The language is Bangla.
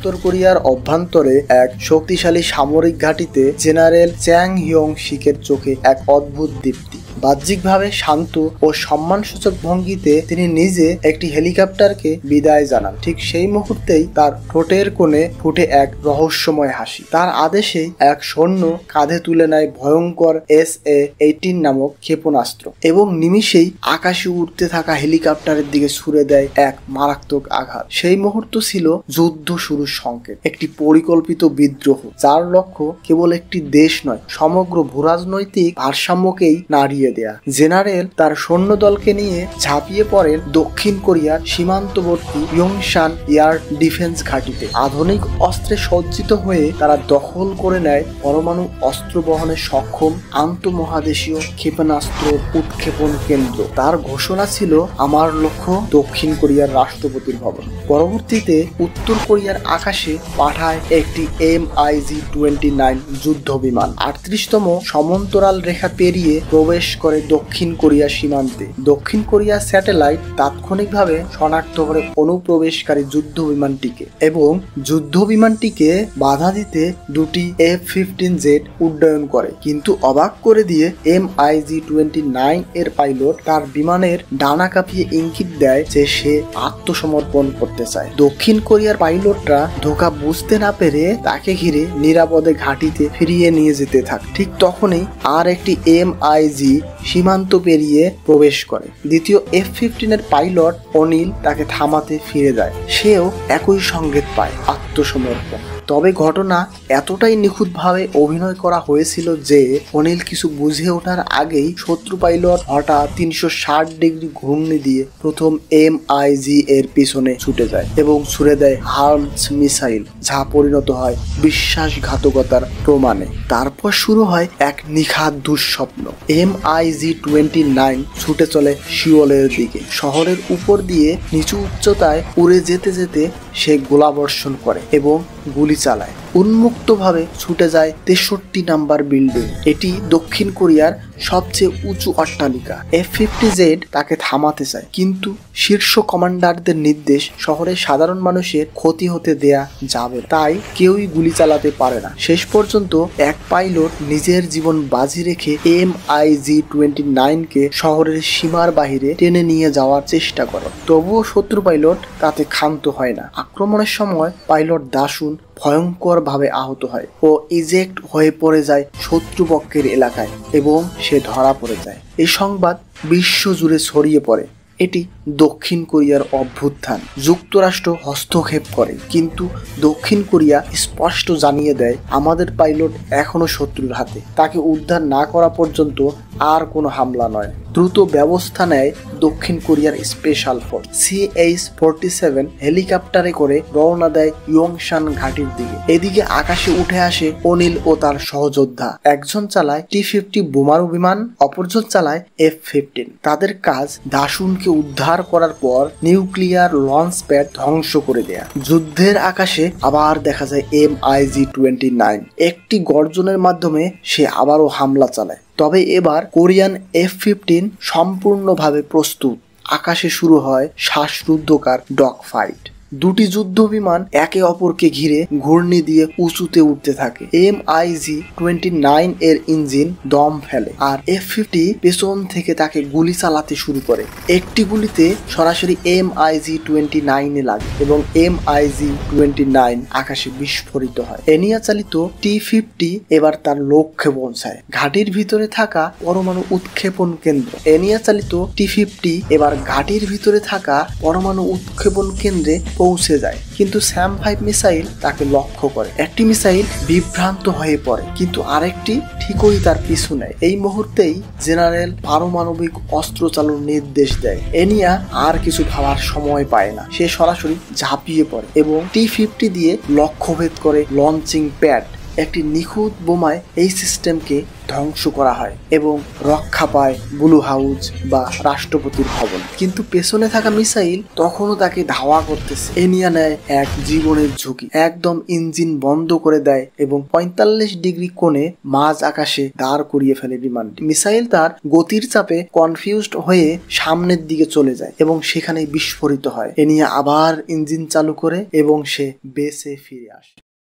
উত্তর কোরিয়ার অভ্যন্তরে এক শক্তিশালী সামরিক ঘাঁটিতে জেনারেল চ্যাং হিয়ং শিকের চোখে এক অদ্ভুত দীপ্তি। বাহ্যিকভাবে শান্ত ও সম্মানসূচক ভঙ্গিতে তিনি নিজে একটি হেলিকপ্টারকে বিদায় জানান। ঠিক সেই মুহূর্তেই তার ঠোঁটের কোণে ফুটে এক রহস্যময় হাসি। তার আদেশে এক সৈন্য কাঁধে তুলে নেয় ভয়ঙ্কর SA-18 নামক ক্ষেপণাস্ত্র এবং নিমিষেই আকাশে উঠতে থাকা হেলিকপ্টারের দিকে ছুড়ে দেয় এক মারাত্মক আঘাত। সেই মুহূর্ত ছিল যুদ্ধ শুরুর সংকেত, একটি পরিকল্পিত বিদ্রোহ যার লক্ষ্য কেবল একটি দেশ নয়, সমগ্র ভূরাজনৈতিক ভারসাম্যকেই নাড়িয়ে দেয়া। জেনারেল তার সৈন্যদলকে নিয়ে ঝাঁপিয়ে পড়েন দক্ষিণ কোরিয়ার সীমান্তবর্তী ইয়ংসান এয়ার ডিফেন্স ঘাঁটিতে। আধুনিক অস্ত্রে সজ্জিত হয়ে তারা দখল করে নেয় পরমাণু অস্ত্র বহনে সক্ষম আন্তঃমহাদেশীয় ক্ষেপণাস্ত্র উৎক্ষেপণ কেন্দ্র। তার ঘোষণা ছিল, আমার লক্ষ্য দক্ষিণ কোরিয়ার রাষ্ট্রপতির ভবন। পরবর্তীতে উত্তর কোরিয়ার আকাশে পাঠায় একটি MiG-29 যুদ্ধ বিমান। 38তম সমান্তরাল রেখা পেরিয়ে প্রবেশ করে দক্ষিণ কোরিয়া সীমান্তে। দক্ষিণ কোরিয়া স্যাটেলাইট তাৎক্ষণিকভাবে শনাক্ত করে অনুপ্রবেশকারী যুদ্ধ বিমানটিকে এবং যুদ্ধ বিমানটিকে বাধা দিতে দুটি F-15 জেট উড্ডয়ন করে। কিন্তু অবাক করে দিয়ে MiG-29 এর পাইলট তার বিমানের ডানা কাঁপিয়ে ইঙ্গিত দেয় যে সে আত্মসমর্পণ করতে চায়। দক্ষিণ কোরিয়ার পাইলটরা ধোঁকা বুঝতে না পেরে তাকে ঘিরে নিরাপদে ঘাঁটিতে ফিরিয়ে নিয়ে যেতে থাকে। ঠিক তখনই আর একটি MiG সীমান্ত পেরিয়ে প্রবেশ করে। দ্বিতীয় F-15 এর পাইলট অনিল তাকে থামাতে ফিরে যায়। সেও একই সংকেত পায়, আত্মসমর্পণ। তবে ঘটনা এতটাই নিখুঁতভাবে অভিনয় করা হয়েছিল যে অনিল কিছু বুঝে ওঠার আগেই শত্রু পাইলট হঠাৎ 360 ডিগ্রি ঘূর্ণি দিয়ে প্রথম MiG এর পিছনে ছুটে যায় এবং ছুড়ে দেয় হার্মস মিসাইল, যা পরিণত হয় বিশ্বাসঘাতকতার প্রমাণে। তারপর শুরু হয় এক নিখাত দুঃস্বপ্ন। MiG-29 ছুটে চলে সিওলের দিকে। শহরের উপর দিয়ে নিচু উচ্চতায় উড়ে যেতে যেতে সে গোলাবর্ষণ করে এবং গুলি চালায়। উন্মুক্তভাবে ছুটে যায় 63 নাম্বার বিল্ডিং। এটি দক্ষিণ কোরিয়ার সবচেয়ে উঁচু অট্টালিকা। F-50 জেড তাকে থামাতে চায়, কিন্তু শীর্ষ কমান্ডারদের নির্দেশ শহরের সাধারণ মানুষের ক্ষতি হতে দেয়া যাবে, তাই কেউই গুলি চালাতে পারে না। শেষ পর্যন্ত এক পাইলট নিজের জীবন বাজি রেখে MiG-29 কে শহরের সীমার বাহিরে টেনে নিয়ে যাওয়ার চেষ্টা করে। তবুও শত্রু পাইলট তাতে ক্ষান্ত হয় না। আক্রমণের সময় পাইলট দাসুন ভয়ঙ্কর ভাবে আহত হয় ও ইজেক্ট হয়ে পড়ে যায় শত্রুপক্ষের এলাকায় এবং সে ধরা পড়ে যায়। এই সংবাদ বিশ্ব জুড়ে ছড়িয়ে পড়ে। এটি দক্ষিণ কোরিয়ার অভ্যুত্থান। যুক্তরাষ্ট্র হস্তক্ষেপ করে, কিন্তু দক্ষিণ কোরিয়া স্পষ্ট জানিয়ে দেয়, আমাদের পাইলট এখনো শত্রুর হাতে। তাকে উদ্ধার না করা পর্যন্ত আর কোনো হামলা নয়। দ্রুত ব্যবস্থা নেয় দক্ষিণ কোরিয়ার স্পেশাল ফোর্স। CH-47 হেলিকপ্টারে করে রওনা দেয় ইয়ংসান ঘাটির দিকে। এদিকে আকাশে উঠে আসে অনিল ও তার সহযোদ্ধা। একজন চালায় T-50 বোমারু বিমান, অপরজন চালায় F-15। তাদের কাজ দাসুনকে উদ্ধার করার পর নিউক্লিয়ার লঞ্চ প্যাড ধ্বংস করে দেয়া। যুদ্ধের আকাশে আবার দেখা যায় MiG-29 একটি গর্জনের মাধ্যমে সে আবারও হামলা চালায়। তবে এবার কোরিয়ান F-15 সম্পূর্ণভাবে প্রস্তুত। আকাশে শুরু হয় শ্বাসরুদ্ধকার ডগ ফাইট। দুটি যুদ্ধ বিমান একে অপরকে ঘিরে ঘূর্ণি দিয়ে উঁচুতে উঠতে থাকে। MiG-29 এর ইঞ্জিন দম ফেলে আর F-50 পেছন থেকে তাকে গুলি চালাতে শুরু করে। একটি গুলিতে সরাসরি MiG-29 এ লাগে এবং MiG-29 আকাশে বিস্ফোরিত হয়। এনিয়া চালিত T-50 এবার তার লক্ষ্যে পৌঁছায়, ঘাটির ভিতরে থাকা পরমাণু উৎক্ষেপণ কেন্দ্র। এনিয়া চালিত T-50 এবার ঘাটির ভিতরে থাকা পরমাণু উৎক্ষেপণ কেন্দ্রে পৌঁছে যায়, কিন্তু SAM-5 মিসাইল তাকে লক্ষ্য করে। একটি মিসাইল বিভ্রান্ত হয়ে পড়ে, কিন্তু আরেকটি ঠিকই তার পিছু নেয়। এই মুহূর্তেই জেনারেল পারমাণবিক অস্ত্র চালুর নির্দেশ দেয়। এনিয়া আর কিছু ভাবার সময় পায় না, সে সরাসরি ঝাঁপিয়ে পড়ে এবং T-50 দিয়ে লক্ষ্যভেদ করে লঞ্চিং প্যাড। একটি নিখুঁত বোমায় এই সিস্টেমকে ধ্বংস করা হয় এবং রক্ষা পায় ব্লু হাউস বা রাষ্ট্রপতির ভবন। কিন্তু পেছনে থাকা মিসাইল তখনও তাকে ধাওয়া করতেছে। এনিয়া নেয় এক জীবনের ঝুঁকি, একদম ইঞ্জিন বন্ধ করে দেয় এবং 45 ডিগ্রি কোণে মাঝ আকাশে দাঁড় করিয়ে ফেলে বিমানটি। মিসাইল তার গতির চাপে কনফিউজড হয়ে সামনের দিকে চলে যায় এবং সেখানে বিস্ফোরিত হয়। এনিয়া আবার ইঞ্জিন চালু করে এবং সে বেঁচে ফিরে আসে।